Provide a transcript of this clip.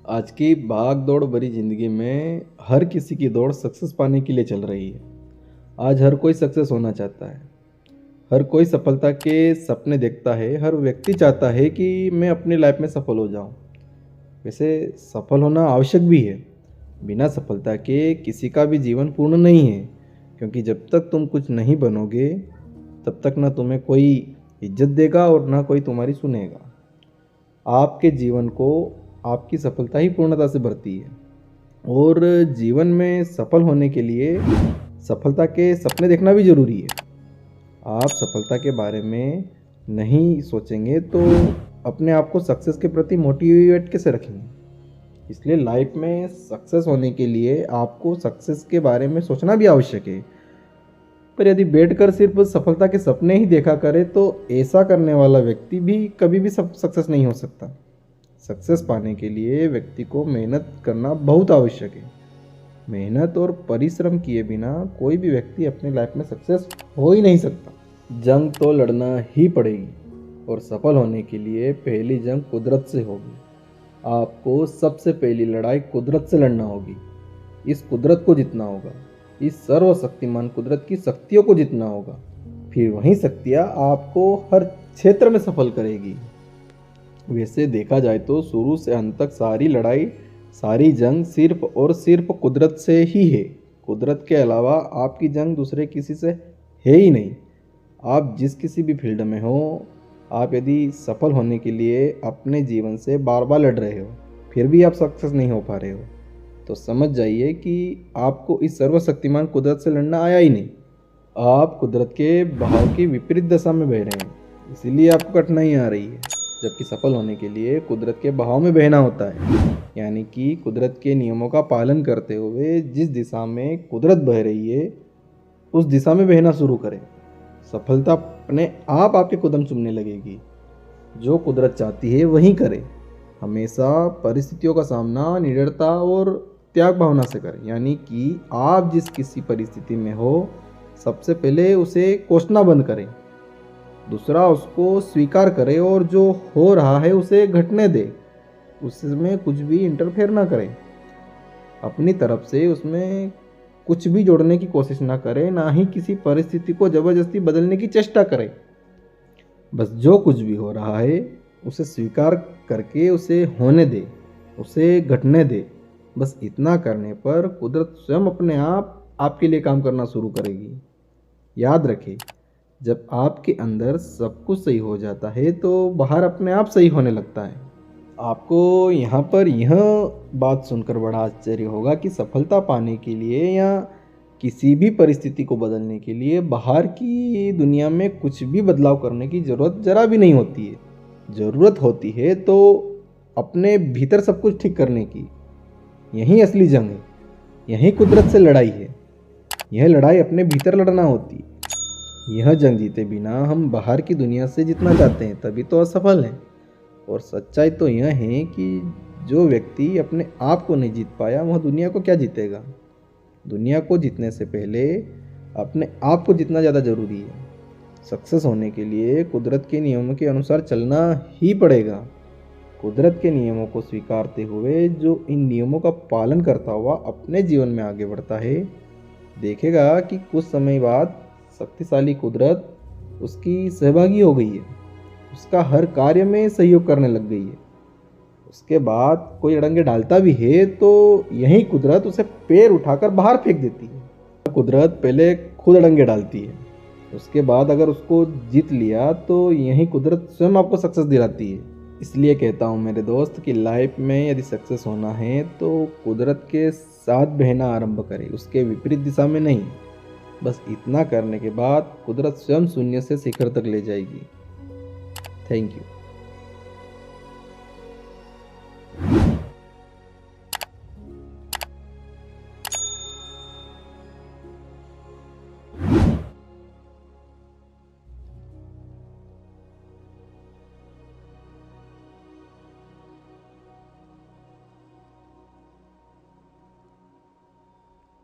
आज की भाग दौड़ भरी ज़िंदगी में हर किसी की दौड़ सक्सेस पाने के लिए चल रही है। आज हर कोई सक्सेस होना चाहता है। हर कोई सफलता के सपने देखता है। हर व्यक्ति चाहता है कि मैं अपनी लाइफ में सफल हो जाऊं। वैसे सफल होना आवश्यक भी है। बिना सफलता के किसी का भी जीवन पूर्ण नहीं है, क्योंकि जब तक तुम कुछ नहीं बनोगे तब तक ना तुम्हें कोई इज्जत देगा और ना कोई तुम्हारी सुनेगा। आपके जीवन को आपकी सफलता ही पूर्णता से भरती है। और जीवन में सफल होने के लिए सफलता के सपने देखना भी ज़रूरी है। आप सफलता के बारे में नहीं सोचेंगे तो अपने आप को सक्सेस के प्रति मोटिवेट कैसे रखेंगे। इसलिए लाइफ में सक्सेस होने के लिए आपको सक्सेस के बारे में सोचना भी आवश्यक है। पर यदि बैठकर सिर्फ सफलता के सपने ही देखा करे तो ऐसा करने वाला व्यक्ति भी कभी भी सक्सेस नहीं हो सकता। सक्सेस पाने के लिए व्यक्ति को मेहनत करना बहुत आवश्यक है। मेहनत और परिश्रम किए बिना कोई भी व्यक्ति अपनी लाइफ में सक्सेस हो ही नहीं सकता। जंग तो लड़ना ही पड़ेगी, और सफल होने के लिए पहली जंग कुदरत से होगी। आपको सबसे पहली लड़ाई कुदरत से लड़ना होगी। इस कुदरत को जीतना होगा। इस सर्वशक्तिमान कुदरत की शक्तियों को जीतना होगा। फिर वही शक्तियाँ आपको हर क्षेत्र में सफल करेगी। वैसे देखा जाए तो शुरू से अंत तक सारी लड़ाई, सारी जंग सिर्फ और सिर्फ कुदरत से ही है। कुदरत के अलावा आपकी जंग दूसरे किसी से है ही नहीं। आप जिस किसी भी फील्ड में हो, आप यदि सफल होने के लिए अपने जीवन से बार बार लड़ रहे हो, फिर भी आप सक्सेस नहीं हो पा रहे हो, तो समझ जाइए कि आपको इस सर्वशक्तिमान कुदरत से लड़ना आया ही नहीं। आप कुदरत के बहाव की विपरीत दिशा में बह रहे हैं, इसीलिए आपको कठिनाई आ रही है। जबकि सफल होने के लिए कुदरत के बहाव में बहना होता है, यानी कि कुदरत के नियमों का पालन करते हुए जिस दिशा में कुदरत बह रही है उस दिशा में बहना शुरू करें। सफलता अपने आप आपके कदम चूमने लगेगी। जो कुदरत चाहती है वही करें। हमेशा परिस्थितियों का सामना निडरता और त्याग भावना से करें, यानी कि आप जिस किसी परिस्थिति में हो सबसे पहले उसे कोसना बंद करें, दूसरा उसको स्वीकार करे और जो हो रहा है उसे घटने दे। उसमें कुछ भी इंटरफेयर ना करें। अपनी तरफ से उसमें कुछ भी जोड़ने की कोशिश ना करें, ना ही किसी परिस्थिति को ज़बरदस्ती बदलने की चेष्टा करें। बस जो कुछ भी हो रहा है उसे स्वीकार करके उसे होने दे, उसे घटने दे। बस इतना करने पर कुदरत स्वयं अपने आप आपके लिए काम करना शुरू करेगी। याद रखें, जब आपके अंदर सब कुछ सही हो जाता है तो बाहर अपने आप सही होने लगता है। आपको यहाँ पर यह बात सुनकर बड़ा आश्चर्य होगा कि सफलता पाने के लिए या किसी भी परिस्थिति को बदलने के लिए बाहर की दुनिया में कुछ भी बदलाव करने की ज़रूरत ज़रा भी नहीं होती है। ज़रूरत होती है तो अपने भीतर सब कुछ ठीक करने की। यही असली जंग है, यही कुदरत से लड़ाई है। यह लड़ाई अपने भीतर लड़ना होती है। यह जंग जीते बिना हम बाहर की दुनिया से जीतना चाहते हैं, तभी तो असफल हैं। और सच्चाई तो यह है कि जो व्यक्ति अपने आप को नहीं जीत पाया वह दुनिया को क्या जीतेगा। दुनिया को जीतने से पहले अपने आप को जीतना ज़्यादा ज़रूरी है। सक्सेस होने के लिए कुदरत के नियमों के अनुसार चलना ही पड़ेगा। कुदरत के नियमों को स्वीकारते हुए जो इन नियमों का पालन करता हुआ अपने जीवन में आगे बढ़ता है, देखेगा कि कुछ समय बाद शक्तिशाली कुदरत उसकी सहभागी हो गई है, उसका हर कार्य में सहयोग करने लग गई है। उसके बाद कोई अड़ंगे डालता भी है तो यही कुदरत उसे पैर उठाकर बाहर फेंक देती है। कुदरत पहले खुद अड़ंगे डालती है, उसके बाद अगर उसको जीत लिया तो यही कुदरत स्वयं आपको सक्सेस दिलाती है। इसलिए कहता हूँ मेरे दोस्त कि लाइफ में यदि सक्सेस होना है तो कुदरत के साथ बहना आरंभ करें, उसके विपरीत दिशा में नहीं। बस इतना करने के बाद कुदरत स्वयं शून्य से शिखर तक ले जाएगी। Thank you.